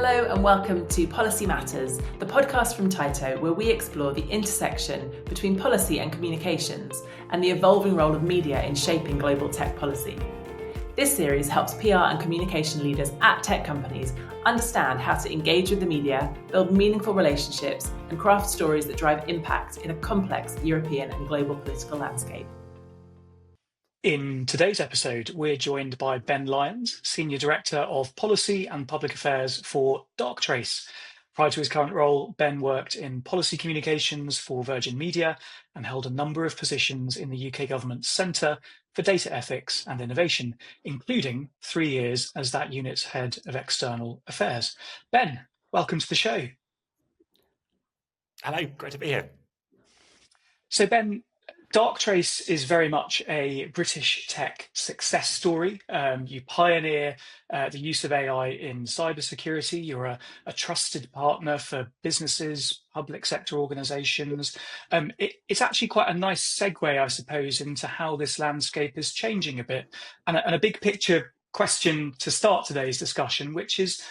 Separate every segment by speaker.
Speaker 1: Hello and welcome to Policy Matters, the podcast from Tyto, where we explore the intersection between policy and communications and the evolving role of media in shaping global tech policy. This series helps PR and communication leaders at tech companies understand how to engage with the media, build meaningful relationships, and craft stories that drive impact in a complex European and global political landscape.
Speaker 2: In today's episode, we're joined by Ben Lyons, Senior Director of Policy and Public Affairs for Darktrace. Prior to his current role, Ben worked in policy communications for Virgin Media and held a number of positions in the UK government's Centre for Data Ethics and Innovation, including 3 years as that unit's Head of External Affairs. Ben, welcome to the show.
Speaker 3: Hello, great to be here.
Speaker 2: So Ben, Darktrace is very much a British tech success story. You pioneer the use of AI in cybersecurity. You're a trusted partner for businesses, public sector organisations. It's actually quite a nice segue, I suppose, into how this landscape is changing a bit. And a big picture question to start today's discussion, which is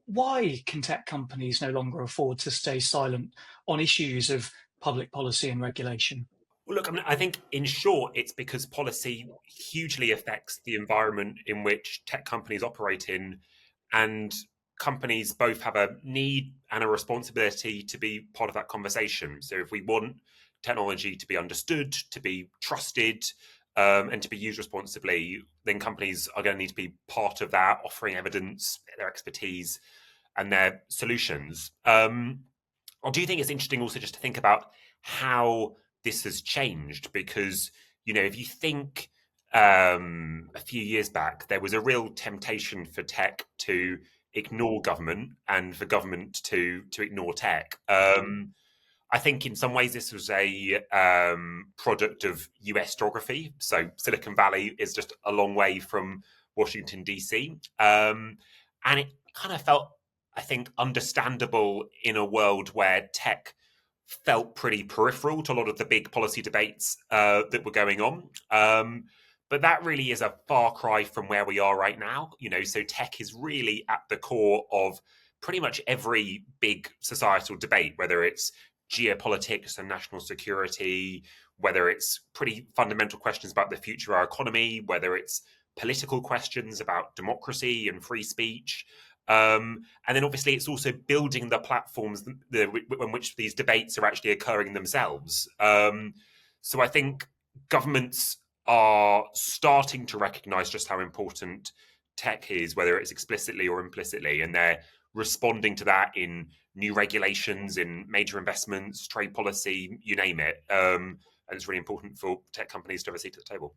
Speaker 2: why can tech companies no longer afford to stay silent on issues of public policy and regulation?
Speaker 3: Well, look, I think in short, it's because policy hugely affects the environment in which tech companies operate in, and companies both have a need and a responsibility to be part of that conversation. So if we want technology to be understood, to be trusted, and to be used responsibly, then companies are going to need to be part of that, offering evidence, their expertise, and their solutions. I do think it's interesting also just to think about how this has changed, because, you know, if you think a few years back, there was a real temptation for tech to ignore government and for government to ignore tech. I think in some ways this was a product of US geography. So Silicon Valley is just a long way from Washington, DC. And it kind of felt, I think, understandable in a world where tech felt pretty peripheral to a lot of the big policy debates that were going on. But that really is a far cry from where we are right now. You know, so tech is really at the core of pretty much every big societal debate, whether it's geopolitics and national security, whether it's pretty fundamental questions about the future of our economy, whether it's political questions about democracy and free speech. And then obviously it's also building the platforms in which these debates are actually occurring themselves. So I think governments are starting to recognize just how important tech is, whether it's explicitly or implicitly, and they're responding to that in new regulations, in major investments, trade policy, you name it. And it's really important for tech companies to have a seat at the table.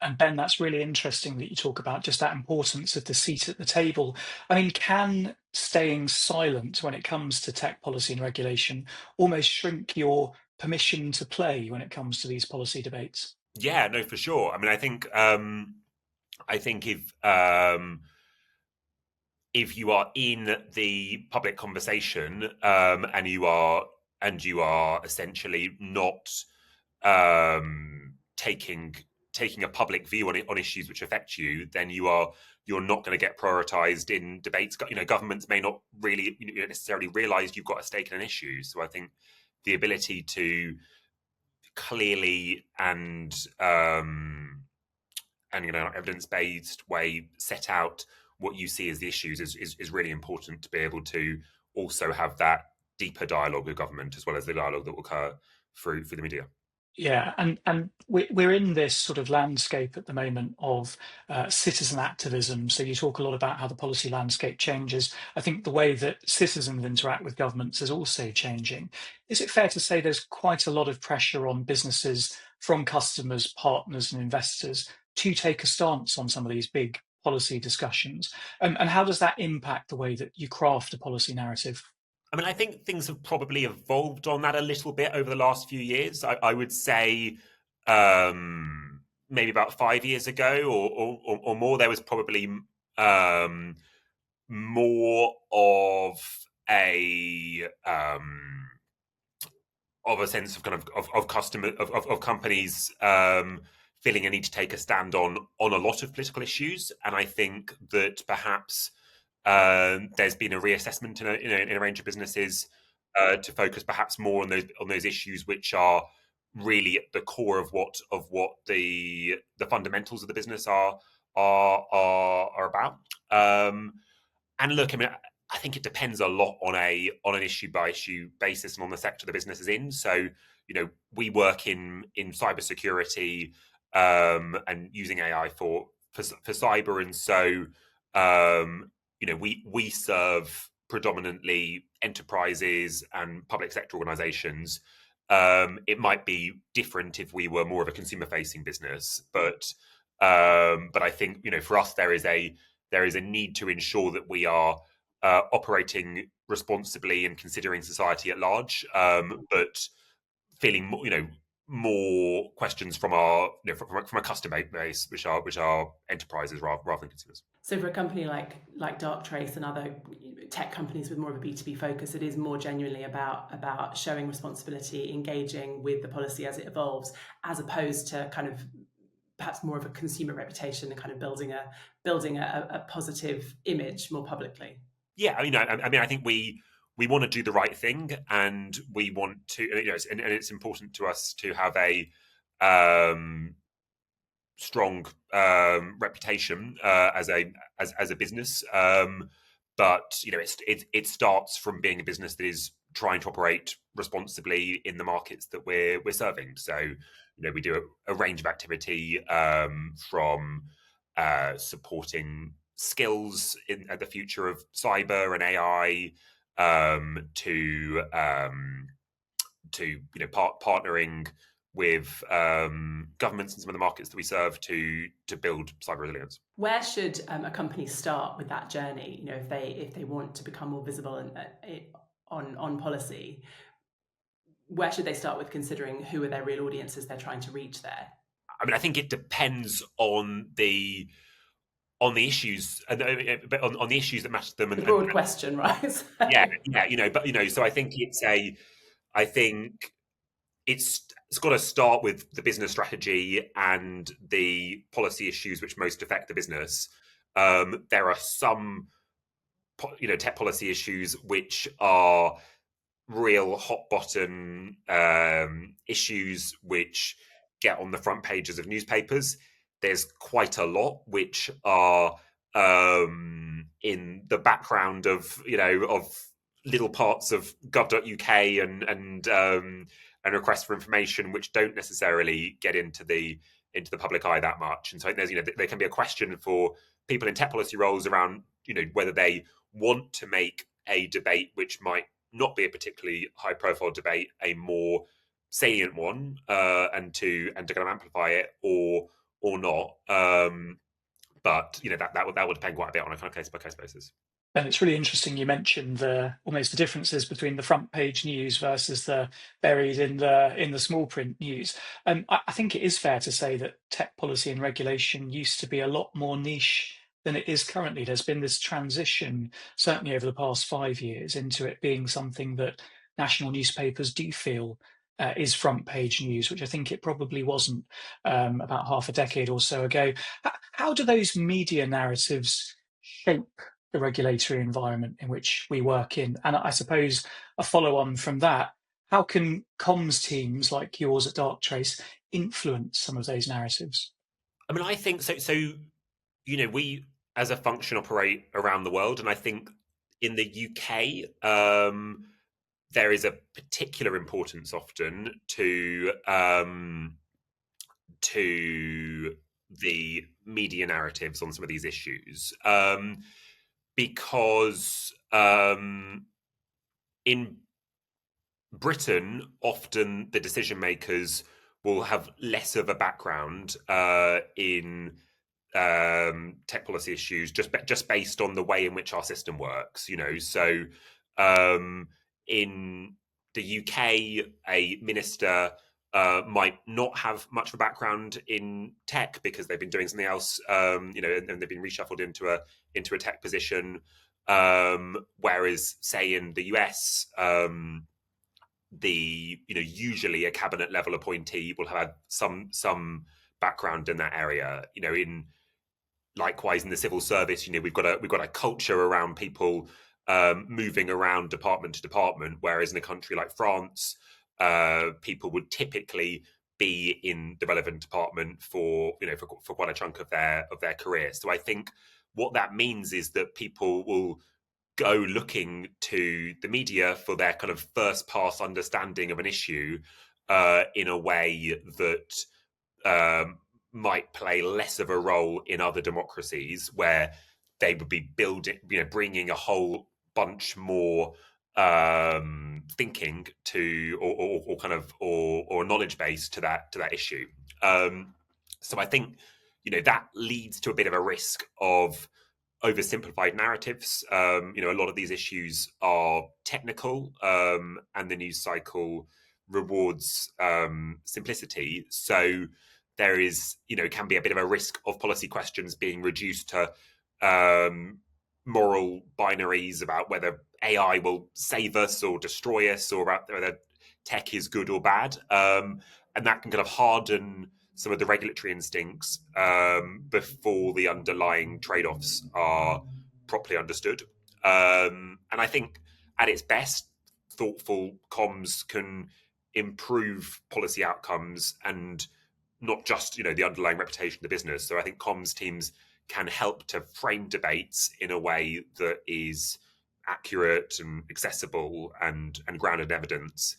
Speaker 2: And Ben, that's really interesting that you talk about just that importance of the seat at the table. I mean, can staying silent when it comes to tech policy and regulation almost shrink your permission to play when it comes to these policy debates?
Speaker 3: Yeah, no, for sure. I mean, I think if you are in the public conversation and you are essentially not taking a public view on issues which affect you, then you're not going to get prioritized in debates. You know, governments may not really necessarily realize you've got a stake in an issue. So I think the ability to clearly and evidence-based way set out what you see as the issues is really important to be able to also have that deeper dialogue with government, as well as the dialogue that will occur through the media.
Speaker 2: Yeah, and we're in this sort of landscape at the moment of citizen activism. So you talk a lot about how the policy landscape changes. I think the way that citizens interact with governments is also changing. Is it fair to say there's quite a lot of pressure on businesses from customers, partners, and investors to take a stance on some of these big policy discussions? And how does that impact the way that you craft a policy narrative?
Speaker 3: I mean, I think things have probably evolved on that a little bit over the last few years. I would say maybe about 5 years ago or more, there was probably more of a sense of kind of companies feeling a need to take a stand on a lot of political issues. And I think that perhaps There's been a reassessment in a range of businesses to focus perhaps more on those issues which are really at the core of what the fundamentals of the business are about. And look, I mean, I think it depends a lot on an issue by issue basis and on the sector the business is in. So, we work in cybersecurity and using AI for cyber, and so we serve predominantly enterprises and public sector organizations. It might be different if we were more of a consumer facing business, but I think for us there is a need to ensure that we are operating responsibly and considering society at large, but feeling more questions from our from a customer base, which are enterprises rather than consumers.
Speaker 1: So for a company like Darktrace and other tech companies with more of a B2B focus, it is more genuinely about showing responsibility, engaging with the policy as it evolves, as opposed to kind of perhaps more of a consumer reputation and kind of building a positive image more publicly.
Speaker 3: Yeah, I think we want to do the right thing, and we want to, and it's important to us to have a strong reputation as a business. But it starts from being a business that is trying to operate responsibly in the markets that we're serving. So we do a range of activity from supporting skills at the future of cyber and AI to partnering with governments in some of the markets that we serve to build cyber resilience.
Speaker 1: Where should a company start with that journey? If they want to become more visible on policy, where should they start with considering who are their real audiences they're trying to reach there?
Speaker 3: I mean, I think it depends on the issues and on the issues that matter to them.
Speaker 1: The broad question, right?
Speaker 3: Yeah, but so I think it's got to start with the business strategy and the policy issues which most affect the business. There are some tech policy issues which are real hot button issues which get on the front pages of newspapers. There's quite a lot which are in the background of little parts of gov.uk and requests for information which don't necessarily get into the public eye that much. And so there's there can be a question for people in tech policy roles around whether they want to make a debate which might not be a particularly high profile debate a more salient one, and to kind of amplify it or not. But that would depend quite a bit on a kind of case by case basis.
Speaker 2: And it's really interesting you mentioned almost the differences between the front page news versus the buried in the small print news. I think it is fair to say that tech policy and regulation used to be a lot more niche than it is currently. There's been this transition, certainly over the past 5 years, into it being something that national newspapers do feel is front page news, which I think it probably wasn't about half a decade or so ago. How do those media narratives shape the regulatory environment in which we work in? And I suppose a follow-on from that, how can comms teams like yours at Darktrace influence some of those narratives?
Speaker 3: I mean, I think so. We as a function operate around the world, and I think in the UK there is a particular importance often to the media narratives on some of these issues, because in Britain, often the decision makers will have less of a background in tech policy issues, just based on the way in which our system works. So in the UK, a minister might not have much of a background in tech because they've been doing something else, and they've been reshuffled into a tech position. Whereas, say in the US, usually a cabinet level appointee will have had some background in that area. In likewise in the civil service, we've got a culture around people moving around department to department, whereas in a country like France, people would typically be in the relevant department for quite a chunk of their career. So I think what that means is that people will go looking to the media for their kind of first pass understanding of an issue in a way that might play less of a role in other democracies, where they would be bringing a whole bunch more thinking to or knowledge base to that issue. So I think that leads to a bit of a risk of oversimplified narratives. A lot of these issues are technical, and the news cycle rewards simplicity. So there is, can be a bit of a risk of policy questions being reduced to moral binaries about whether AI will save us or destroy us, or about whether tech is good or bad. And that can kind of harden some of the regulatory instincts before the underlying trade-offs are properly understood. And I think at its best, thoughtful comms can improve policy outcomes and not just the underlying reputation of the business. So I think comms teams can help to frame debates in a way that is accurate and accessible and grounded in evidence,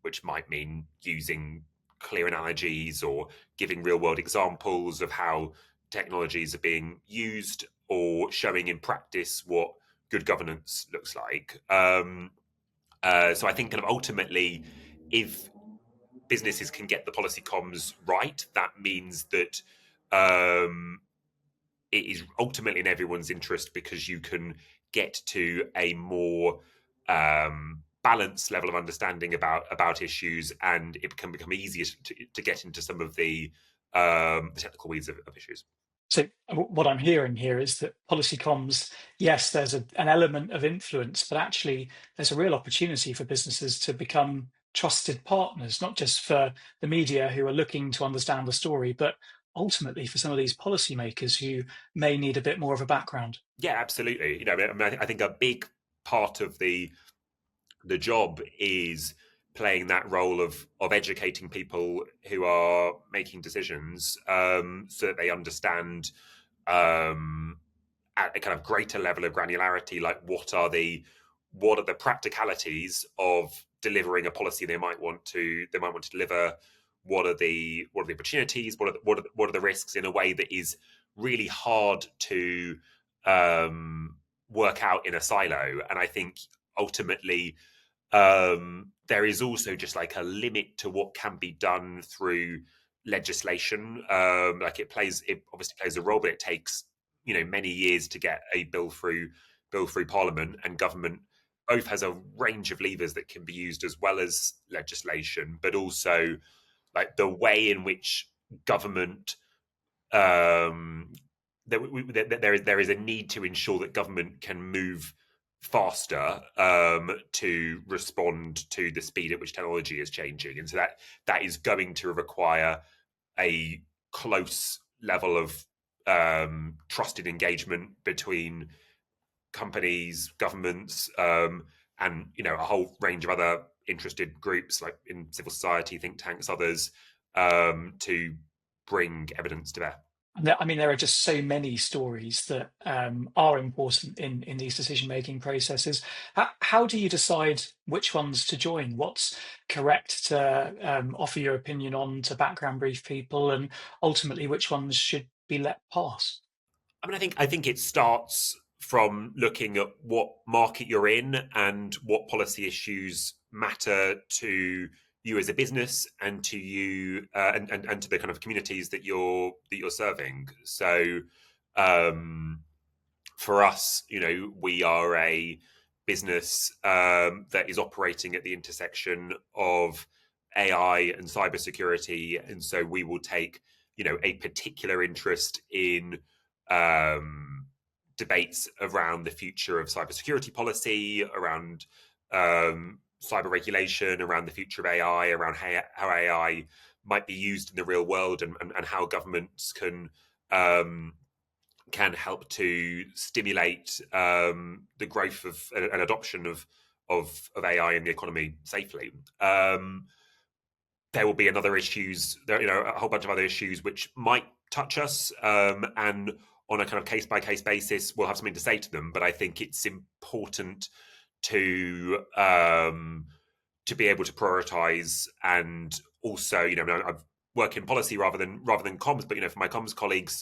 Speaker 3: which might mean using clear analogies or giving real world examples of how technologies are being used, or showing in practice what good governance looks like. So I think kind of ultimately, if businesses can get the policy comms right, that means that it is ultimately in everyone's interest, because you can get to a more balanced level of understanding about issues, and it can become easier to get into some of the technical weeds of issues.
Speaker 2: So what I'm hearing here is that policy comms, yes, there's an element of influence, but actually there's a real opportunity for businesses to become trusted partners, not just for the media who are looking to understand the story, but ultimately for some of these policymakers who may need a bit more of a background.
Speaker 3: Yeah, absolutely. I think a big part of the job is playing that role of educating people who are making decisions, so that they understand at a kind of greater level of granularity, like what are the practicalities of delivering a policy they might want to deliver. What are the opportunities? What are the risks, in a way that is really hard to work out in a silo. And I think ultimately, there is also just like a limit to what can be done through legislation. Like it obviously plays a role, but it takes many years to get a bill through Parliament, and government both has a range of levers that can be used, as well as legislation, but also like the way in which government there is a need to ensure that government can move faster to respond to the speed at which technology is changing, and so that is going to require a close level of trusted engagement between companies, governments, and a whole range of other interested groups, like in civil society, think tanks, others, to bring evidence to bear.
Speaker 2: I mean, there are just so many stories that are important in these decision-making processes. How do you decide which ones to join? What's correct to offer your opinion on, to background brief people, and ultimately which ones should be let pass?
Speaker 3: I mean, I think it starts from looking at what market you're in and what policy issues matter to you as a business, and to you and to the kind of communities that you're serving. So for us, we are a business that is operating at the intersection of AI and cybersecurity, and so we will take a particular interest in debates around the future of cybersecurity policy, around cyber regulation, around the future of AI, around how AI might be used in the real world, and how governments can can help to stimulate the growth of and adoption of AI in the economy safely. There will be another issues, a whole bunch of other issues which might touch us, and on a kind of case by case basis, we'll have something to say to them. But I think it's important to be able to prioritize, and also, I work in policy rather than comms, but for my comms colleagues,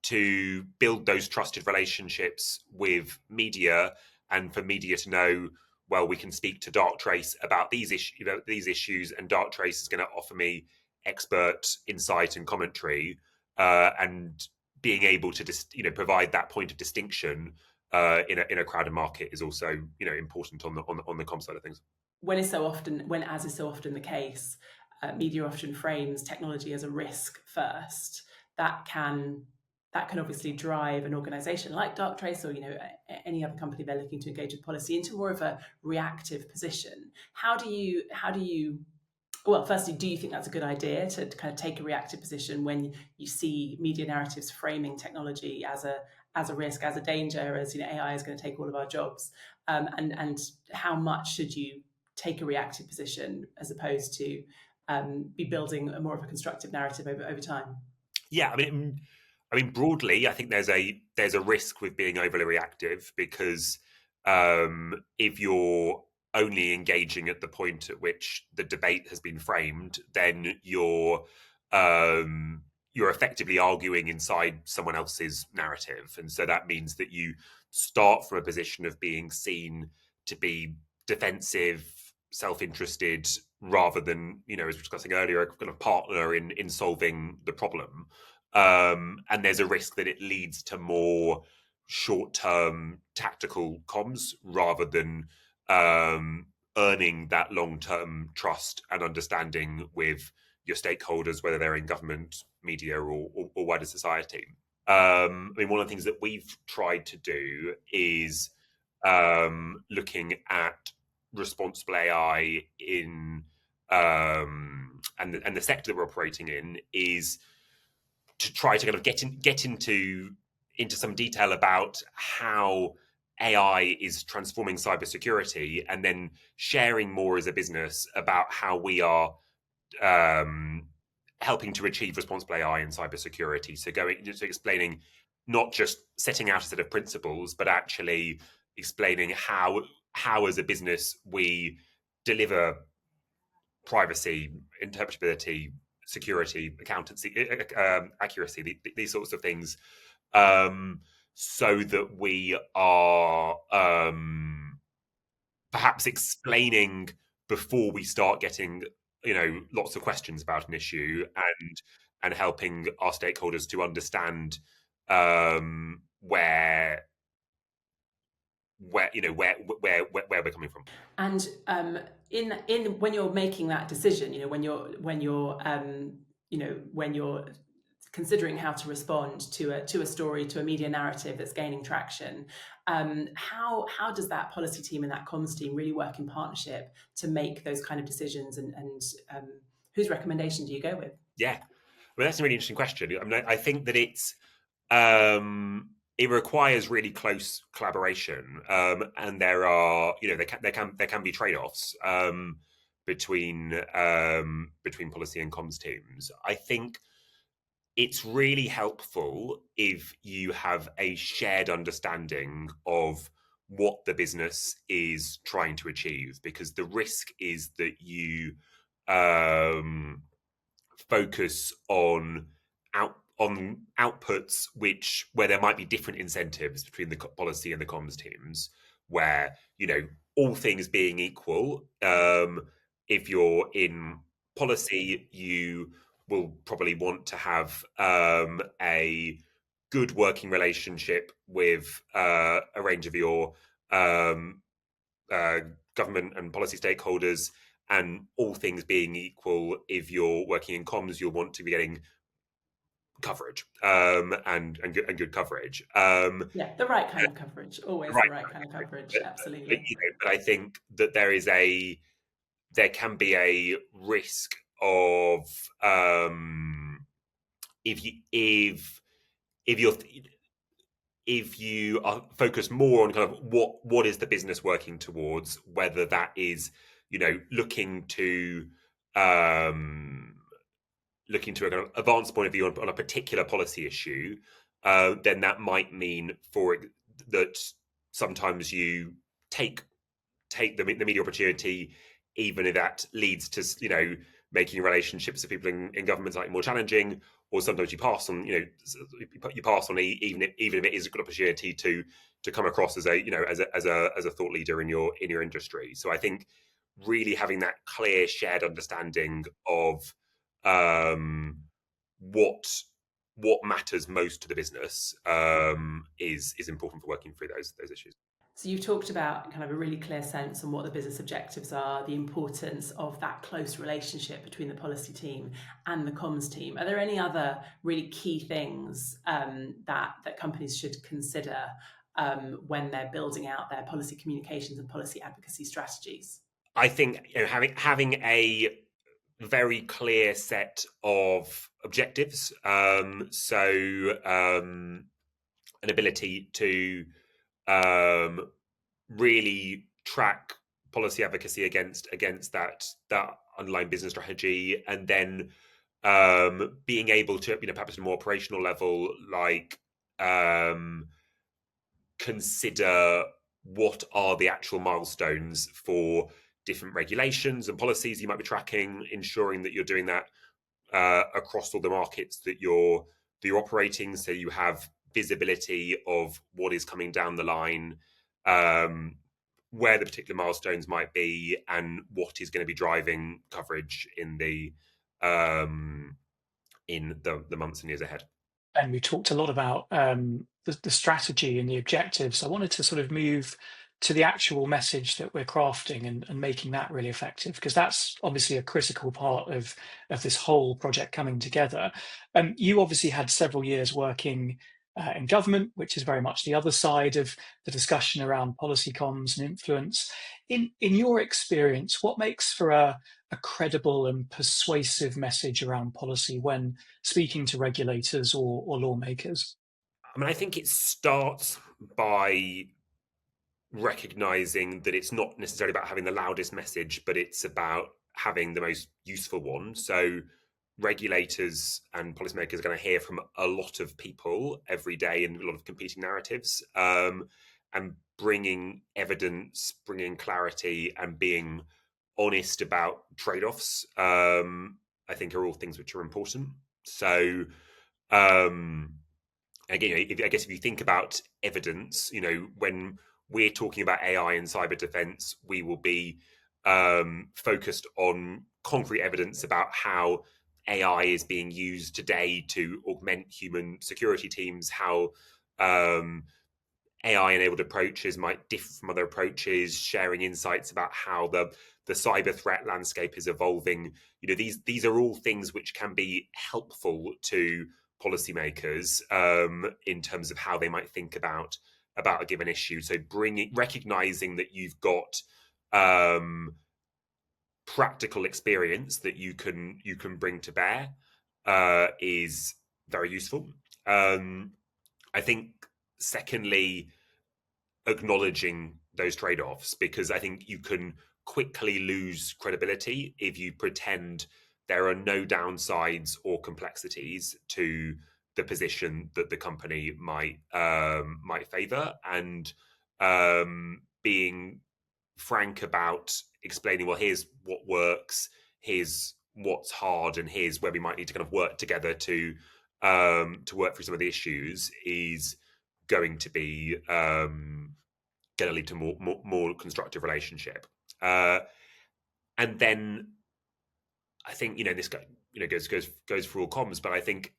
Speaker 3: to build those trusted relationships with media, and for media to know, well, we can speak to Darktrace about these issues, and Darktrace is going to offer me expert insight and commentary, and being able to provide that point of distinction in a crowded market is also important on the comm side of things.
Speaker 1: As is so often the case, media often frames technology as a risk first. That can obviously drive an organisation like Darktrace, or any other company they're looking to engage with policy, into more of a reactive position. How do you? Well, firstly, do you think that's a good idea to kind of take a reactive position when you see media narratives framing technology as a risk, as a danger, as AI is going to take all of our jobs? And how much should you take a reactive position as opposed to be building more of a constructive narrative over time?
Speaker 3: Yeah, I mean, broadly, I think there's a risk with being overly reactive, because if you're only engaging at the point at which the debate has been framed, then you're effectively arguing inside someone else's narrative, and so that means that you start from a position of being seen to be defensive, self-interested, rather than, as we were discussing earlier, a kind of partner in solving the problem. And there's a risk that it leads to more short-term tactical comms rather than earning that long-term trust and understanding with your stakeholders, whether they're in government, media, or wider society. One of the things that we've tried to do is looking at responsible AI in and the sector that we're operating in, is to try to kind of get into some detail about how AI is transforming cybersecurity, and then sharing more as a business about how we are helping to achieve responsible AI in cybersecurity. So explaining, not just setting out a set of principles, but actually explaining how as a business we deliver privacy, interpretability, security, accountancy, accuracy, these sorts of things, so that we are perhaps explaining before we start getting lots of questions about an issue, and helping our stakeholders to understand where we're coming from.
Speaker 1: And in when you're making that decision, when you're considering how to respond to a story, to a media narrative that's gaining traction, how does that policy team and that comms team really work in partnership to make those kind of decisions, and whose recommendation do you go with?
Speaker 3: Yeah, that's a really interesting question. I think that it's it requires really close collaboration, and there are there can be trade-offs between policy and comms teams. I think it's really helpful if you have a shared understanding of what the business is trying to achieve, because the risk is that you focus on outputs where there might be different incentives between the policy and the comms teams, where all things being equal, if you're in policy, you will probably want to have a good working relationship with a range of your government and policy stakeholders, and all things being equal, if you're working in comms, you'll want to be getting coverage and good coverage.
Speaker 1: The right kind of coverage, always the right kind of coverage. Absolutely.
Speaker 3: But I think that there can be a risk of if if you are focused more on kind of what is the business working towards, whether that is, looking to a kind of advanced point of view on a particular policy issue, then that might mean that sometimes you take the media opportunity, even if that leads to making relationships with people in government slightly more challenging, or sometimes you pass on even if it is a good opportunity to come across as a thought leader in your industry. So I think really having that clear shared understanding of what matters most to the business is important for working through those issues.
Speaker 1: So you've talked about kind of a really clear sense on what the business objectives are, the importance of that close relationship between the policy team and the comms team. Are there any other really key things that companies should consider when they're building out their policy communications and policy advocacy strategies?
Speaker 3: I think having a very clear set of objectives, an ability to really track policy advocacy against that underlying business strategy, and then being able to, perhaps at a more operational level, like consider what are the actual milestones for different regulations and policies you might be tracking, ensuring that you're doing that across all the markets that you're operating, so you have visibility of what is coming down the line, where the particular milestones might be, and what is going to be driving coverage in the months and years ahead.
Speaker 2: And we talked a lot about the strategy and the objectives. I wanted to sort of move to the actual message that we're crafting and making that really effective, because that's obviously a critical part of this whole project coming together. You obviously had several years working in government, which is very much the other side of the discussion around policy comms and influence. In your experience, what makes for a credible and persuasive message around policy when speaking to regulators or lawmakers?
Speaker 3: I mean, I think it starts by recognizing that it's not necessarily about having the loudest message, but it's about having the most useful one. So regulators and policymakers are going to hear from a lot of people every day in a lot of competing narratives, and bringing evidence, bringing clarity, and being honest about trade-offs, I think are all things which are important. So again, I guess if you think about evidence, when we're talking about AI and cyber defense, we will be focused on concrete evidence about how AI is being used today to augment human security teams, how AI-enabled approaches might differ from other approaches, sharing insights about how the cyber threat landscape is evolving. These are all things which can be helpful to policymakers in terms of how they might think about a given issue. So recognizing that you've got practical experience that you can bring to bear is very useful. I think secondly, acknowledging those trade-offs, because I think you can quickly lose credibility if you pretend there are no downsides or complexities to the position that the company might favor, and being frank about explaining, well, here's what works, here's what's hard, and here's where we might need to kind of work together to work through some of the issues, is going to be going to lead to more constructive relationship. And then I think this goes for all comms, but I think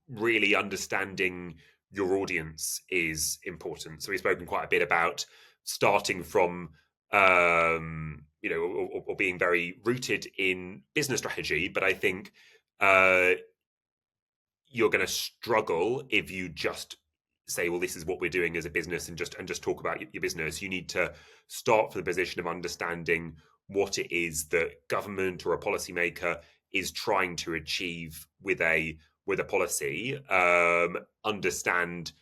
Speaker 3: really understanding your audience is important. So we've spoken quite a bit about starting from or being very rooted in business strategy, but I think you're going to struggle if you just say, well, this is what we're doing as a business, and just talk about your business. You need to start from the position of understanding what it is that government or a policymaker is trying to achieve with a with a policy, understand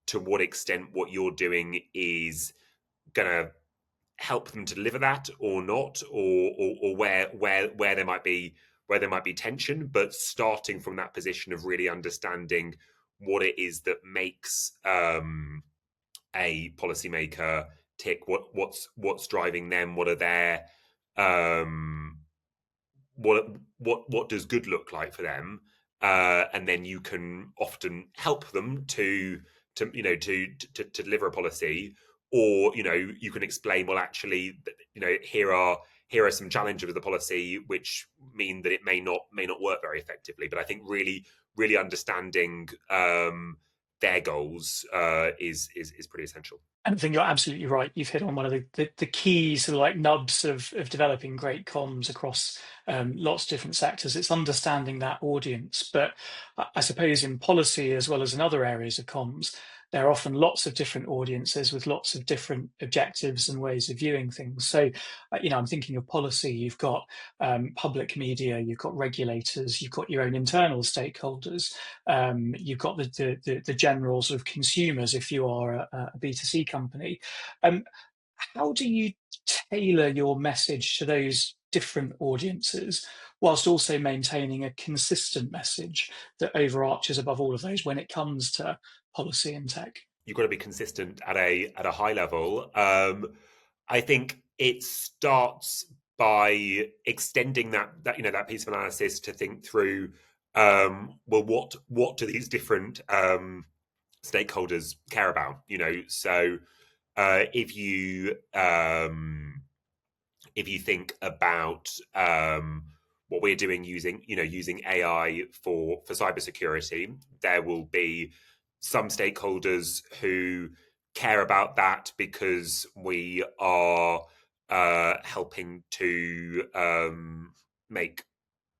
Speaker 3: to what extent what you're doing is going to help them to deliver that or not, or where there might be tension, but starting from that position of really understanding what it is that makes a policymaker tick, what's driving them, what are their what does good look like for them, and then you can often help them to deliver a policy, or you can explain, well, actually, here are some challenges with the policy which mean that it may not work very effectively. But I think really understanding their goals is pretty essential.
Speaker 2: And I think you're absolutely right. You've hit on one of the key sort of like nubs of developing great comms across lots of different sectors. It's understanding that audience. But I suppose in policy, as well as in other areas of comms, there are often lots of different audiences with lots of different objectives and ways of viewing things. So, I'm thinking of policy. You've got public media, you've got regulators, you've got your own internal stakeholders, you've got the general sort of consumers if you are a B2C company. How do you tailor your message to those different audiences whilst also maintaining a consistent message that overarches above all of those when it comes to policy and tech?
Speaker 3: You've got to be consistent at a high level. I think it starts by extending that piece of analysis to think through, well, what do these different stakeholders care about? So if you think about what we're doing using AI for cybersecurity, there will be some stakeholders who care about that because we are helping to make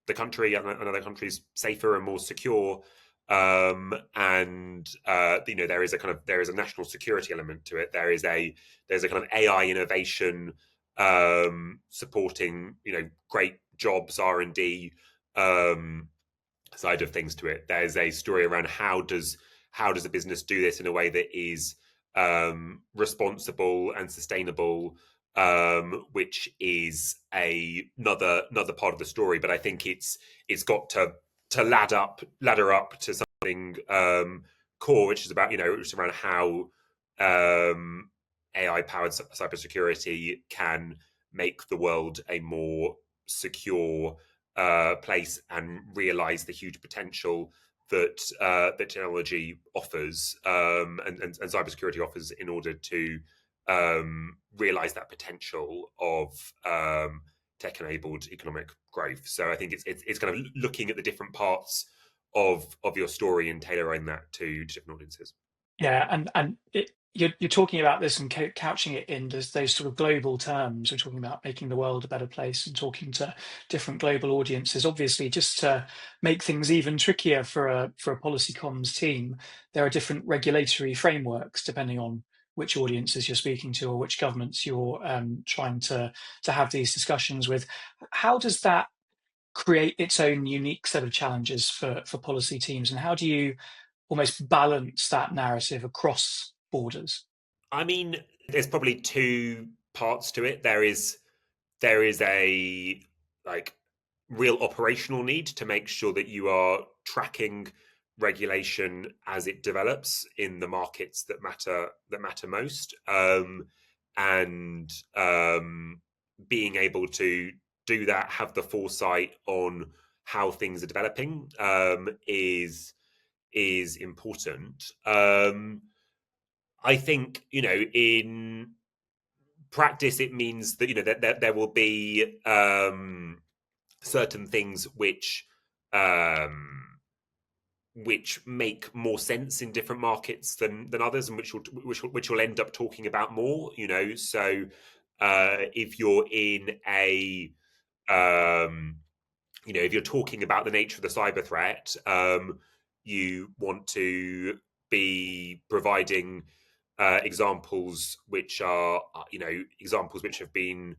Speaker 3: the country and other countries safer and more secure. And there is a national security element to it. There's a kind of AI innovation supporting great jobs, R&D side of things to it. There's a story around how does a business do this in a way that is responsible and sustainable, which is another part of the story. But I think it's got to ladder up to something core, which is about around how AI powered cybersecurity can make the world a more secure place and realize the huge potential that technology offers, and cybersecurity offers, in order to realize that potential of tech-enabled economic growth. So I think it's kind of looking at the different parts of your story and tailoring that to different audiences.
Speaker 2: Yeah, and you're talking about this and couching it in those sort of global terms. We're talking about making the world a better place and talking to different global audiences. Obviously, just to make things even trickier for a policy comms team, there are different regulatory frameworks depending on which audiences you're speaking to or which governments you're trying to have these discussions with. How does that create its own unique set of challenges for policy teams, and how do you almost balance that narrative across borders?
Speaker 3: I mean, there's probably two parts to it. There is a real operational need to make sure that you are tracking regulation as it develops in the markets that matter most, and being able to do that, have the foresight on how things are developing, is important. I think in practice it means that that there will be certain things which make more sense in different markets than others, and which you'll end up talking about more. So if you're in a if you're talking about the nature of the cyber threat, you want to be providing examples which are examples which have been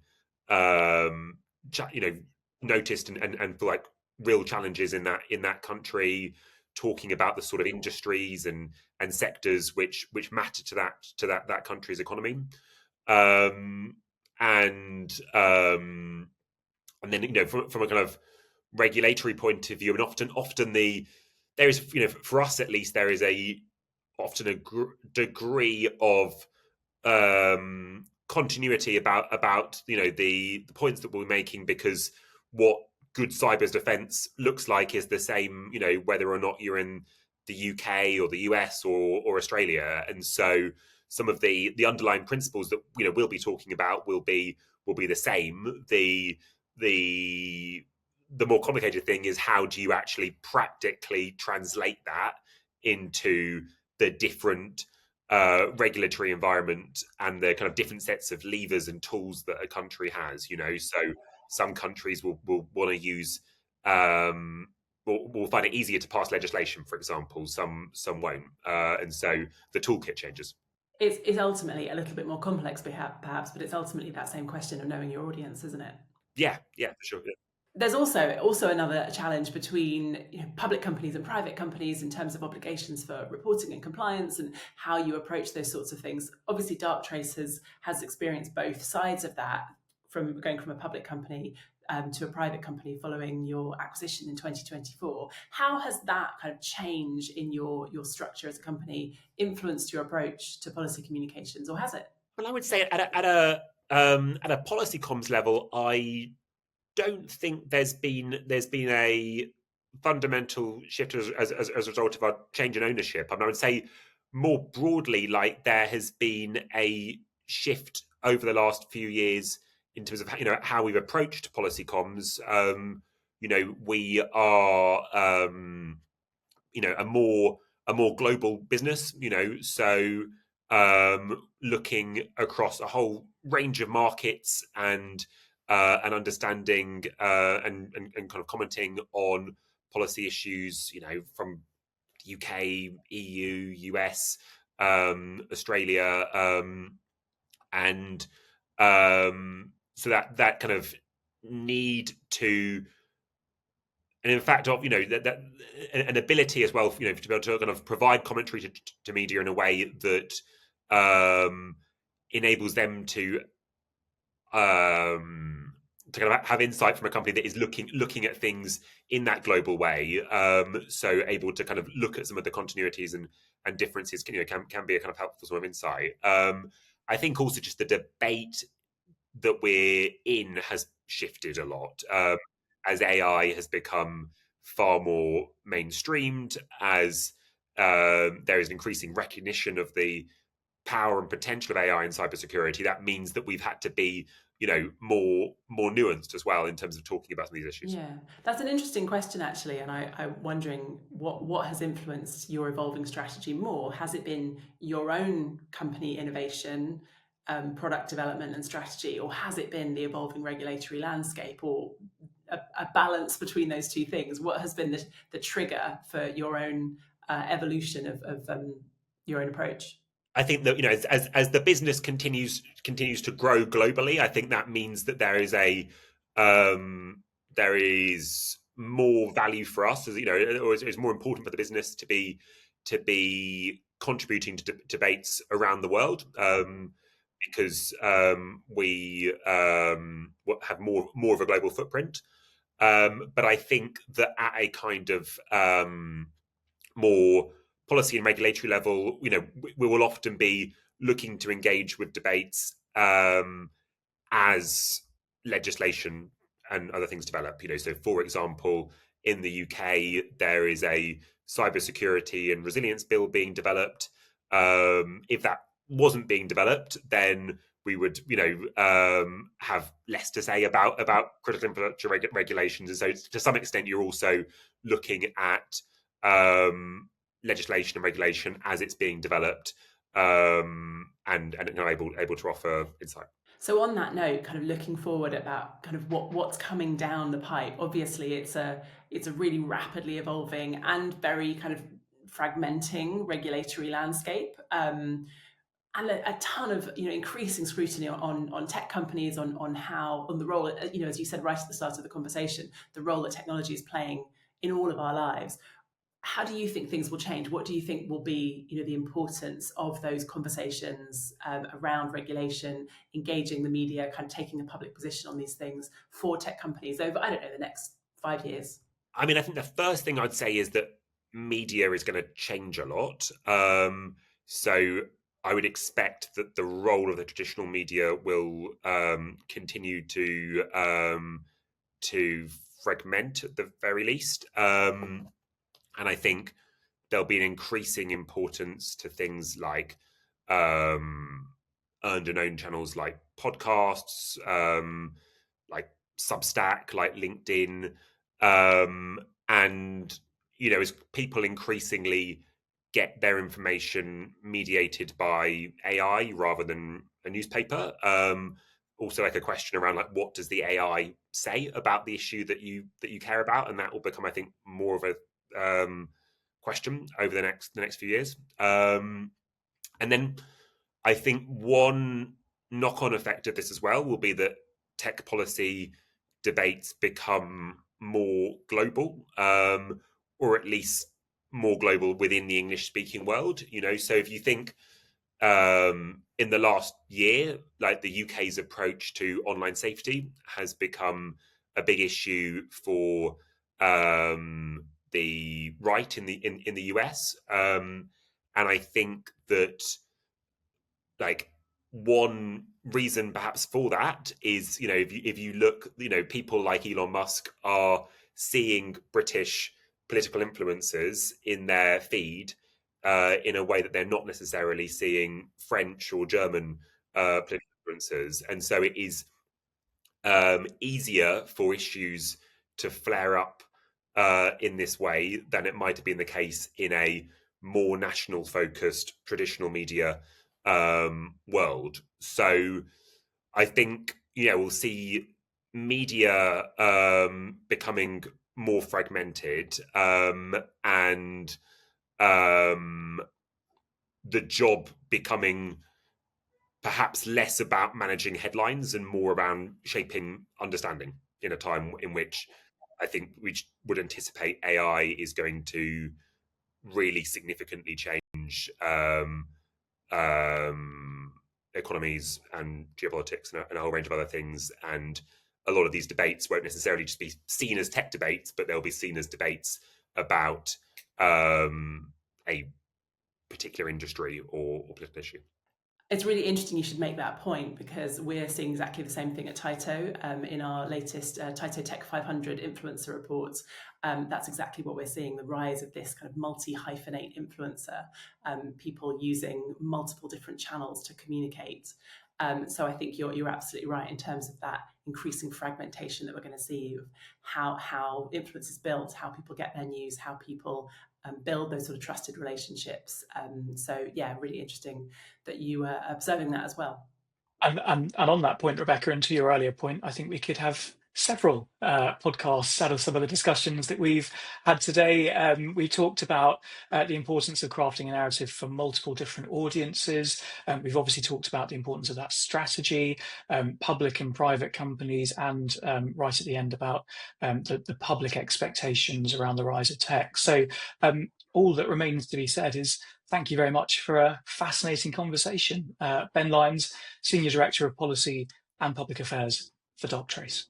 Speaker 3: noticed and for like real challenges in that country. talking about the sort of industries and sectors which matter to that country's economy. And then from a kind of regulatory point of view, and often there is, for us at least, there is often a degree of continuity about the points that we're making, because what good cyber defense looks like is the same, whether or not you're in the UK or the US or Australia. And so some of the underlying principles that we'll be talking about will be the same. The more complicated thing is, how do you actually practically translate that into the different regulatory environment and the kind of different sets of levers and tools that a country has. So some countries will want to use will find it easier to pass legislation, for example. Some won't, and so the toolkit changes.
Speaker 1: It's ultimately a little bit more complex, perhaps, but it's ultimately that same question of knowing your audience, isn't it?
Speaker 3: Yeah, for sure. Yeah.
Speaker 1: There's also another challenge between public companies and private companies in terms of obligations for reporting and compliance and how you approach those sorts of things. Obviously, Darktrace has experienced both sides of that, from going from a public company to a private company following your acquisition in 2024. How has that kind of change in your structure as a company influenced your approach to policy communications, or has it?
Speaker 3: Well, I would say at a policy comms level, I don't think there's been a fundamental shift as a result of our change in ownership. I would say more broadly, like, there has been a shift over the last few years in terms of how we've approached policy comms. We are a more global business. So looking across a whole range of markets and understanding and kind of commenting on policy issues, from UK, EU, US, Australia, and so that kind of need to, and in fact, of that an ability as well, to be able to kind of provide commentary to media in a way that enables them to kind of have insight from a company that is looking at things in that global way. So able to kind of look at some of the continuities and differences can be a kind of helpful sort of insight. I think also just the debate that we're in has shifted a lot, as AI has become far more mainstreamed, as there is an increasing recognition of the power and potential of AI in cybersecurity. That means that we've had to be, more nuanced as well in terms of talking about some of these issues.
Speaker 1: Yeah, that's an interesting question, actually, and I'm wondering what has influenced your evolving strategy more. Has it been your own company innovation, product development and strategy, or has it been the evolving regulatory landscape, or a balance between those two things? What has been the trigger for your own evolution of your own approach?
Speaker 3: I think that as the business continues to grow globally, I think that means that there is more value for us, as or it's more important for the business to be contributing to debates around the world, because we have more of a global footprint. But I think that at a kind of more policy and regulatory level, we will often be looking to engage with debates as legislation and other things develop. So for example, in the UK, there is a cybersecurity and resilience bill being developed. If that wasn't being developed, then we would, have less to say about critical infrastructure regulations. And so, to some extent, you're also looking at legislation and regulation as it's being developed, and able to offer insight.
Speaker 1: So on that note, kind of looking forward about kind of what's coming down the pipe. Obviously, it's a really rapidly evolving and very kind of fragmenting regulatory landscape, and a ton of increasing scrutiny on tech companies, on the role, as you said right at the start of the conversation, the role that technology is playing in all of our lives. How do you think things will change? What do you think will be, the importance of those conversations around regulation, engaging the media, kind of taking a public position on these things for tech companies over, I don't know, the next 5 years?
Speaker 3: I mean, I think the first thing I'd say is that media is going to change a lot. So I would expect that the role of the traditional media will continue to fragment at the very least. And I think there'll be an increasing importance to things like earned and owned channels like podcasts, like Substack, like LinkedIn, and as people increasingly get their information mediated by AI rather than a newspaper. Also, like a question around like what does the AI say about the issue that you care about, and that will become, I think, more of a question over the next few years. And then I think one knock-on effect of this as well will be that tech policy debates become more global, or at least more global within the English-speaking world. So if you think in the last year, like the UK's approach to online safety has become a big issue for the right in the US, and I think that like one reason perhaps for that is if you look, people like Elon Musk are seeing British political influencers in their feed in a way that they're not necessarily seeing French or German political influencers, and so it is easier for issues to flare up in this way than it might have been the case in a more national focused traditional media world. So I think we'll see media becoming more fragmented, and the job becoming perhaps less about managing headlines and more around shaping understanding in a time in which I think we would anticipate AI is going to really significantly change economies and geopolitics and a whole range of other things. And a lot of these debates won't necessarily just be seen as tech debates, but they'll be seen as debates about a particular industry or political issue.
Speaker 1: It's really interesting you should make that point, because we're seeing exactly the same thing at Tyto in our latest Tyto Tech 500 influencer reports. That's exactly what we're seeing, the rise of this kind of multi-hyphenate influencer, people using multiple different channels to communicate. So I think you're absolutely right in terms of that increasing fragmentation that we're going to see of how influence is built, how people get their news, how people build those sort of trusted relationships. So yeah, really interesting that you are observing that as well.
Speaker 2: And on that point, Rebecca, and to your earlier point, I think we could have several podcasts out of some of the discussions that we've had today. We talked about the importance of crafting a narrative for multiple different audiences. We've obviously talked about the importance of that strategy, public and private companies, and right at the end about the public expectations around the rise of tech. So all that remains to be said is thank you very much for a fascinating conversation. Ben Lyons, Senior Director of Policy and Public Affairs for Darktrace.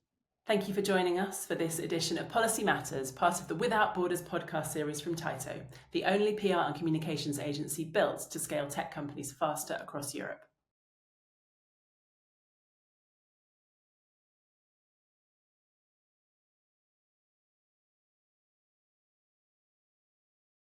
Speaker 1: Thank you for joining us for this edition of Policy Matters, part of the Without Borders podcast series from Tyto, the only PR and communications agency built to scale tech companies faster across Europe.